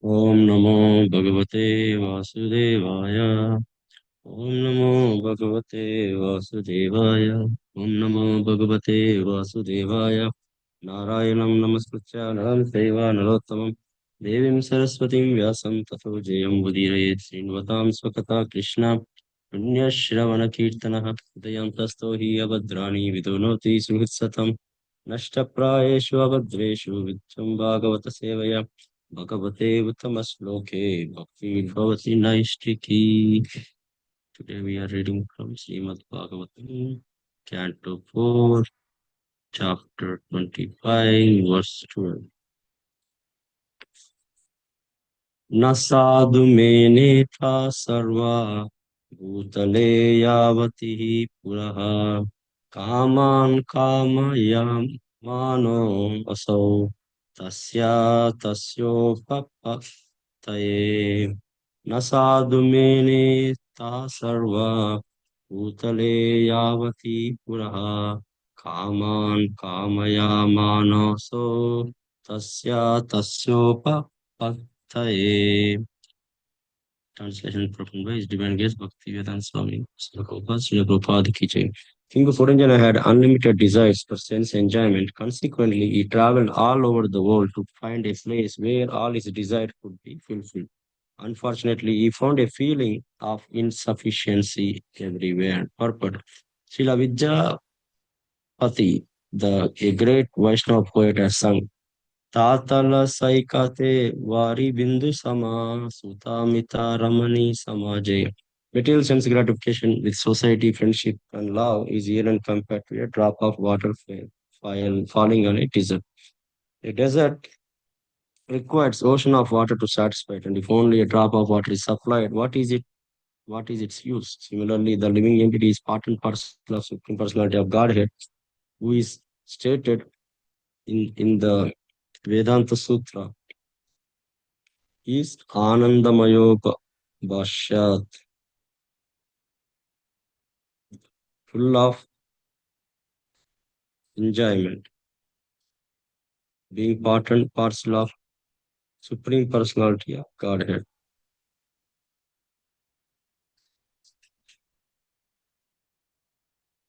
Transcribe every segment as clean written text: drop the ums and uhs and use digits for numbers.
ओम नमो भगवते वासुदेवाय। ओम नमो भगवते वासुदेवाय। ओम नमो भगवते वासुदेवाय। नारायणं नमस्कृत्य नरं चैव नरोत्तमं देवीं सरस्वतीं व्यासं ततो जयं मुदीरयेत् श्रीन्वतां स्वकथा कृष्ण पुण्यश्रवणकीर्तनः हृदयन्तस्थो हि अभद्राणि विदुनोति सुहृत्सतम् नष्टप्रायेषु अभद्रेषु वित्तं भागवतसेवया भगवते उत्तमश्लोके भक्तिर्भवति नैष्टिकी. Today we are reading from Srimad Bhagavatam, Canto 4, Chapter 25, Verse 12. न साधु मेने था सर्वा भूतले यावति हि पुरः कामान् कामयामानो असौ तस्या तस्योपपत्तये न साधु मेने ता सर्वा भूतले यावति पुरः कामान् कामयामानसो तस्या तस्योपपत्तये. Translation performed by His Divine Grace Bhaktivedanta Swami Srila Prabhupada Ki Jai. King of Puranjana had unlimited desires for sense enjoyment. Consequently, he traveled all over the world to find a place where all his desires could be fulfilled. Unfortunately, he found a feeling of insufficiency everywhere. Purport. Srila Vidyapati, a great Vaishnava poet, has sung तातल सैकते वारी बिंदु समा सुतामिता रमणी समाजे. Material sense gratification with society, friendship, and love is here and compared to a drop of water falling on a desert. A desert requires ocean of water to satisfy it, and if only a drop of water is supplied, what is it? What is its use? Similarly, the living entity is part and parcel of Supreme Personality of Godhead, who is stated in the Vedanta Sutra is Anandamayoga Bhashyat, full of enjoyment, being part and parcel of Supreme Personality of Godhead.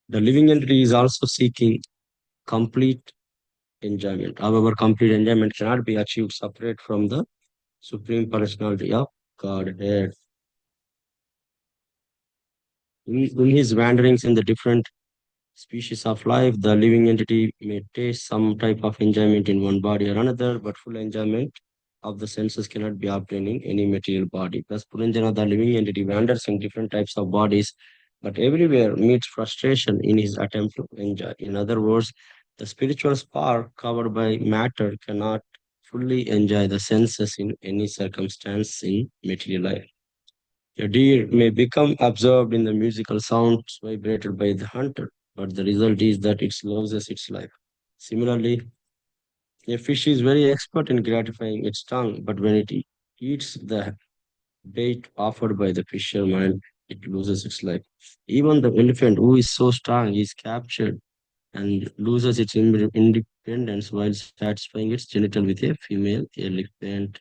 The living entity is also seeking complete enjoyment. However, complete enjoyment cannot be achieved separate from the Supreme Personality of Godhead. In his wanderings in the different species of life, the living entity may taste some type of enjoyment in one body or another, but full enjoyment of the senses cannot be obtained in any material body. Thus, Puranjana, the living entity, wanders in different types of bodies, but everywhere meets frustration in his attempt to enjoy. In other words, the spiritual spark covered by matter cannot fully enjoy the senses in any circumstance in material life. A deer may become absorbed in the musical sounds vibrated by the hunter, but the result is that it loses its life. Similarly, a fish is very expert in gratifying its tongue, but when it eats the bait offered by the fisherman, it loses its life. Even the elephant, who is so strong, is captured and loses its independence while satisfying its genital with a female elephant.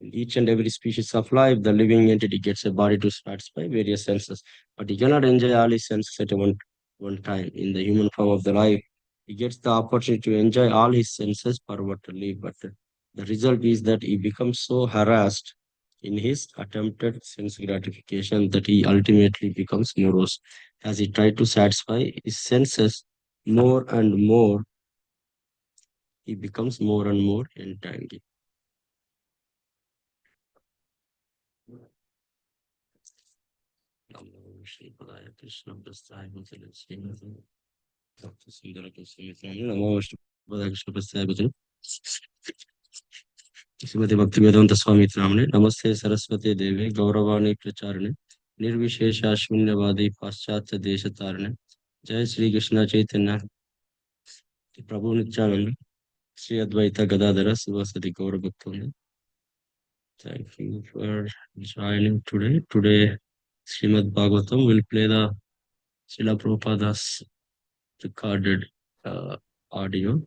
In each and every species of life, the living entity gets a body to satisfy various senses, but he cannot enjoy all his senses at one time. In the human form of the life, he gets the opportunity to enjoy all his senses pervertedly, but the result is that he becomes so harassed in his attempted sense gratification that he ultimately becomes morose. As he tries to satisfy his senses more and more, he becomes more and more entangled. नमो श्रीपदाय कृष्णप्रस्थाय भूतले श्रीमते भक्तिसिंधुरकृष्णमित्राय नमो श्रीपदाय कृष्णप्रस्थाय भूतले श्रीमते भक्तिवेदांत स्वामी नामने नमस्ते सरस्वती देवे गौरवाणी प्रचारणे निर्विशेष शून्यवादी पाश्चात्य देश तारणे जय श्री कृष्ण चैतन्य प्रभु नित्यानंद श्री अद्वैत गदाधर शिवसति गौर भक्तों. Thank you for joining today. Today, Srimad Bhagavatam will play the Srila Prabhupada's recorded audio.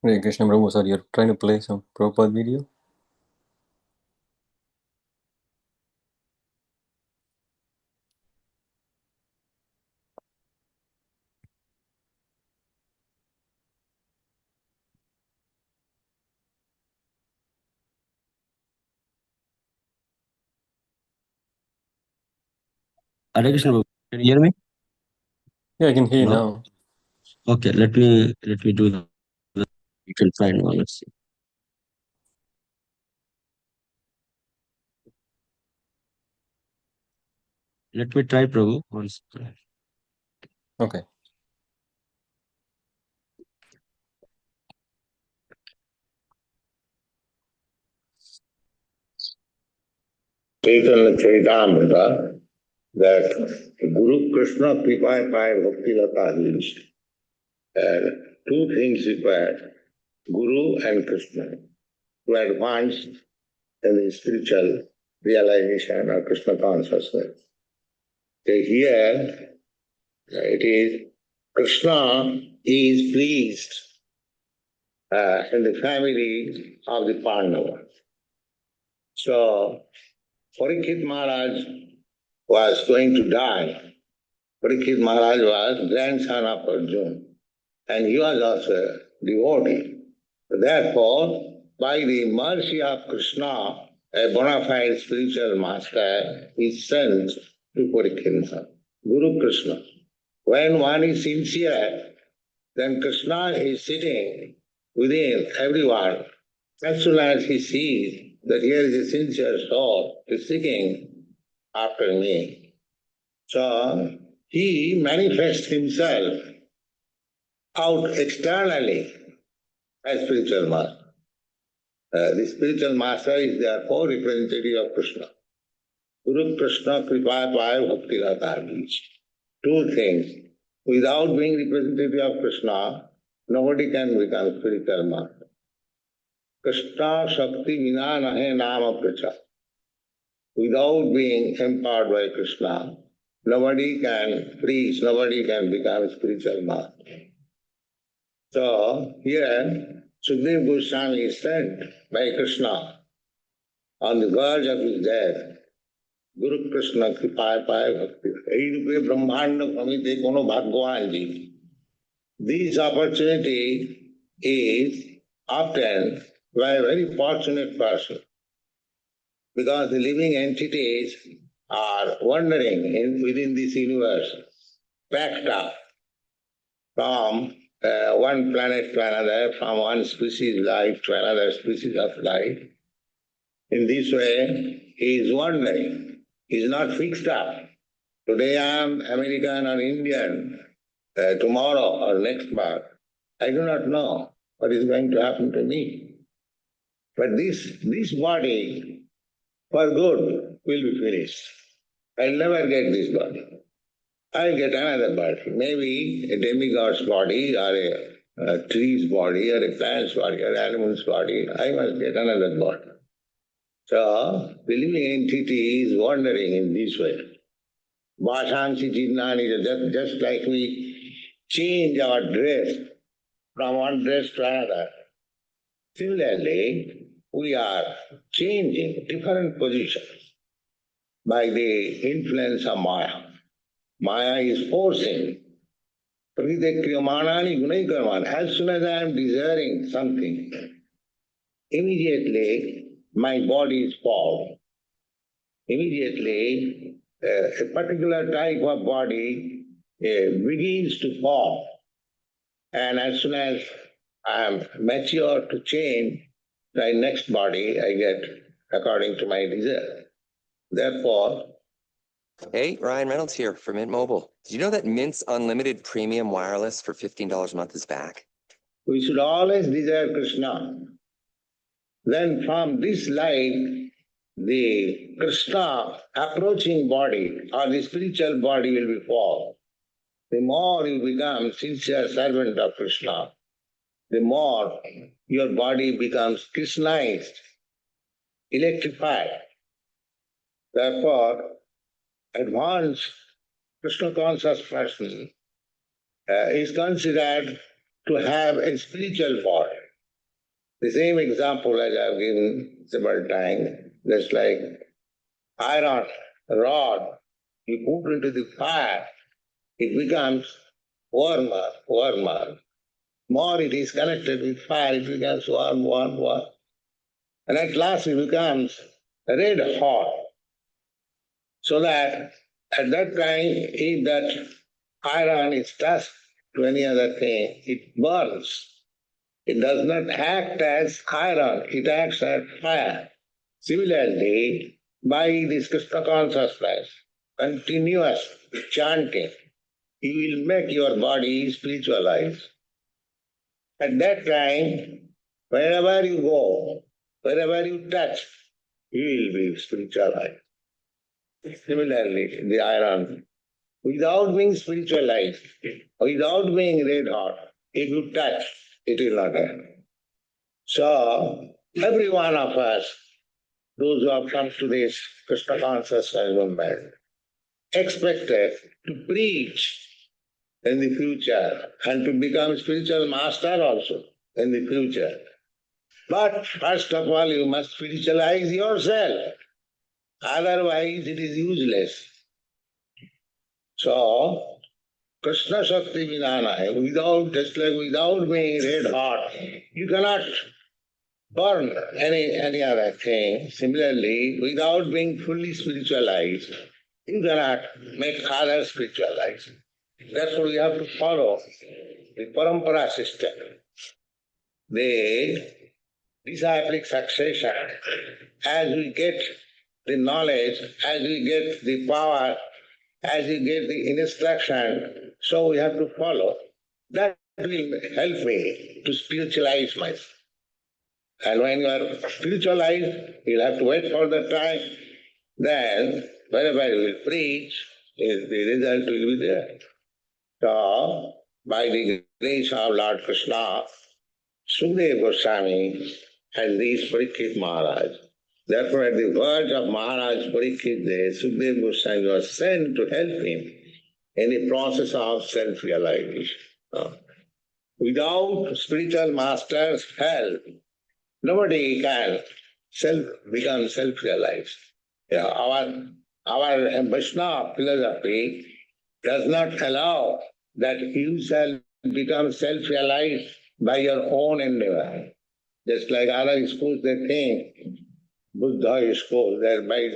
Hare Krishna Prabhu, sir, you're trying to play some Prabhupada video? Hare Krishna, Prabhu. Can you hear me? Yeah, I can hear you Hello? now. Okay, let me do that. You can try now. Let's see. Let me try, Prabhu. Once. Okay. Chaitanya Charitamrita that Guru Krishna Kripa Pai Bhakti Lata is. And two things required, Guru and Krishna, to advance in the spiritual realization of Krishna consciousness. So here it is Krishna is pleased in the family of the Pandavas. So Parikshit Maharaj was going to die. Parikshit Maharaj was grandson of Arjuna, and he was also a devotee. Therefore, by the mercy of Krishna, a bona fide spiritual master is sent to Parikshit Maharaj, Guru Krishna. When one is sincere, then Krishna is sitting within everyone. As soon as he sees that here is a sincere soul, is seeking after me. So he manifests himself out externally as spiritual master. The spiritual master is therefore representative of Krishna. Guru Krishna Kripa Pai Bhakti Lata. Two things. Without being representative of Krishna, nobody can become spiritual master. Krishna Shakti Vina Nahe Nama Pracha. Without being empowered by Krishna, nobody can preach, nobody can become spiritual master. So here, Sukadeva Goswami is sent by Krishna on the verge of his death. Guru Krishna Kripa Pai Bhakti. Ei rupe Brahmanda Pramite Kono Bhagwan Ji. This opportunity is obtained by a very fortunate person because the living entities are wandering within this universe, packed up from one planet to another, from one species of life to another species of life. In this way, he is wandering. He is not fixed up. Today I am American or Indian, tomorrow or next month. I do not know what is going to happen to me. But this body, for good, will be finished. I'll never get this body. I'll get another body, maybe a demigod's body or a tree's body or a plant's body or animal's body. I must get another body. So the living entity is wandering in this way. Bhasansi Jinnani, just like we change our dress from one dress to another. Similarly, we are changing different positions by the influence of Maya. Maya is forcing. Pratityakramanani gunaikarman. As soon as I am desiring something, immediately my body is formed. Immediately a particular type of body begins to form. And as soon as I am mature to change my next body, I get according to my desire. Therefore, Hey, Ryan Reynolds here for Mint Mobile. Did you know that Mint's unlimited premium wireless for $15 a month is back? we should always desire Krishna. Then from this life, the Krishna approaching body or the spiritual body will be formed. The more you become sincere servant of Krishna, the more your body becomes Krishnaized, electrified. Therefore, advanced Krishna conscious person is considered to have a spiritual body. The same example as I've given several times, just like iron rod, you put into the fire, it becomes warmer. More it is connected with fire, it becomes warm. And at last it becomes red hot. So that at that time, if that iron is touched to any other thing, it burns. It does not act as iron, it acts as fire. Similarly, by this Krishna consciousness, continuous chanting, you will make your body spiritualized. At that time, wherever you go, wherever you touch, you will be spiritualized. Similarly, the iron, without being spiritualized, without being red hot, if you touch, it will not happen. So, every one of us, those who have come to this Krishna consciousness movement, expected to preach in the future and to become spiritual master also in the future. But first of all, you must spiritualize yourself. Otherwise, it is useless. So, Krishna Shakti Vinana, just like without being red hot, you cannot burn any other thing. Similarly, without being fully spiritualized, you cannot make others spiritualized. Therefore, we have to follow the parampara system. The disciplic succession, as we get the knowledge, as we get the power, as we get the instruction, so we have to follow. That will help me to spiritualize myself. And when you are spiritualized, you'll have to wait for the time. Then, wherever you will preach, the result will be there. So, by the grace of Lord Krishna, Sukadeva Goswami has reached Parikshit Maharaj. Therefore, at the verge of Maharaj Parikshit Day, Sukadeva Goswami was sent to help him in the process of self-realization. Without spiritual master's help, nobody can become self-realized. Yeah, our Vaishnava philosophy does not allow that you shall become self-realized by your own endeavor. Just like other schools, they think, Buddha school, they're by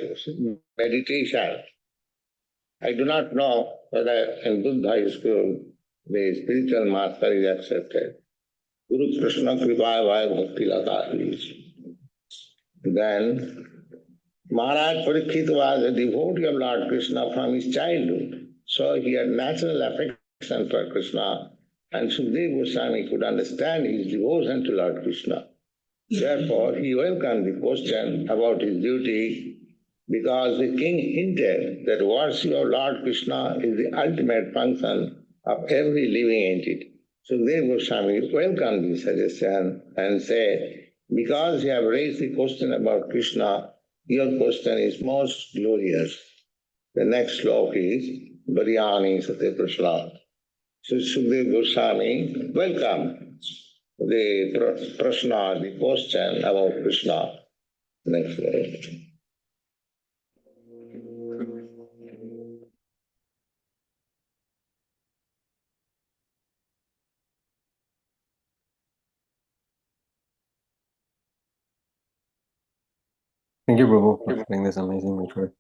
meditation. I do not know whether in Buddha school the spiritual master is accepted. Guru Krishna Kripa Vai Bhakti Lata is. Then Maharaj Parikshit was a devotee of Lord Krishna from his childhood. So he had natural affection for Krishna, and Sukadeva Goswami could understand his devotion to Lord Krishna. Therefore, he welcomed the question about his duty because the king hinted that worship of Lord Krishna is the ultimate function of every living entity. Sukadeva Goswami welcomed the suggestion and said, because you have raised the question about Krishna, your question is most glorious. The next slok is Baryani Satya Prashna. So Sukadeva Goswami welcomed the prashna, the question about Krishna. Next slide. Thank you, Prabhu, for explaining this amazing matter.